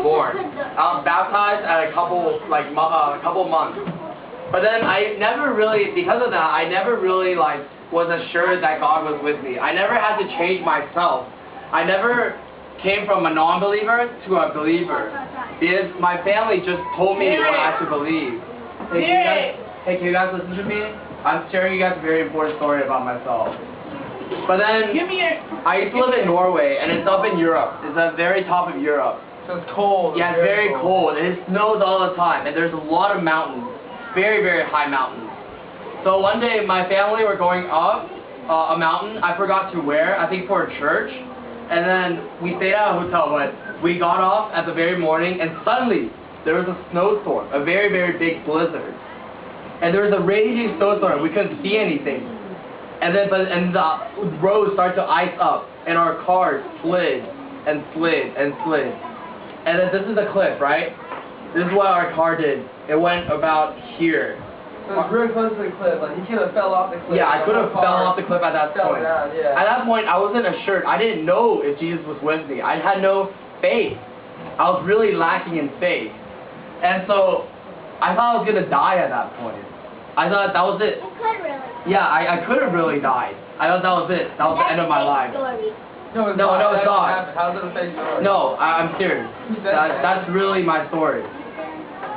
born. I was baptized at a couple months. But then I never really, because of that, I never really was assured that God was with me. I never had to change myself. I never came from a non-believer to a believer. Because my family just told me what I had to believe. Hey, can you guys listen to me? I'm sharing you guys a very important story about myself. But then, I used to live in Norway, and it's up in Europe. It's at the very top of Europe. So it's cold. Yeah, it's very cold, and it snows all the time, and there's a lot of mountains. Very, very high mountains. So one day, my family were going up a mountain. I forgot to where, I think for a church. And then we stayed at a hotel, but we got off at the very morning, and suddenly there was a snowstorm, a very, very big blizzard. And there was a raging snowstorm. We couldn't see anything. And then, the roads started to ice up, and our cars slid and slid and slid. And then this is the cliff, right? This is what our car did. It went about here. So it's really close to the cliff. Like, you could have fell off the cliff. Yeah, I could have fell off the cliff at that point. Down, yeah. At that point, I wasn't assured. I didn't know if Jesus was with me. I had no faith. I was really lacking in faith. And so, I thought I was going to die at that point. I thought that was it. You could really. Yeah, I could have really died. I thought that was it. That was the end of my life. No, it's not. How's it a fake story? No, I'm serious. That's really my story.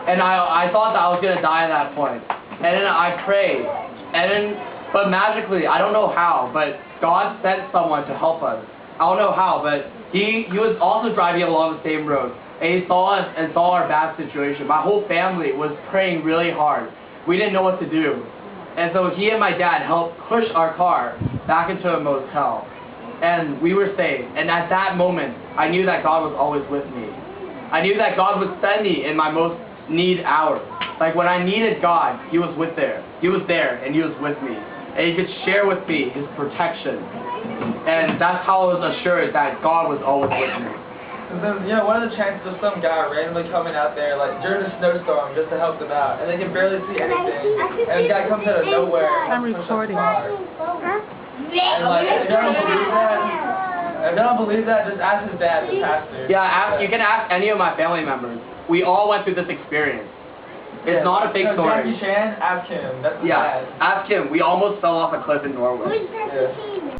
And I thought that I was going to die at that point. And then I prayed. But magically, I don't know how, but God sent someone to help us. I don't know how, but he was also driving along the same road. And he saw us and saw our bad situation. My whole family was praying really hard. We didn't know what to do. And so he and my dad helped push our car back into a motel. And we were saved. And at that moment, I knew that God was always with me. I knew that God would send me in my most need hour. Like when I needed God, He was there. He was there, and He was with me. And He could share with me His protection. And that's how I was assured that God was always with me. And then, what are the chances of some guy randomly coming out there, like, during a snowstorm just to help them out, and they can barely see anything, and the guy comes out of nowhere. I'm recording. And, like, if y'all don't believe that, just ask his dad, the pastor. Yeah, you can ask any of my family members. We all went through this experience. It's not a fake story. Ask him. That's his dad. Ask him. We almost fell off a cliff in Norway. Yeah.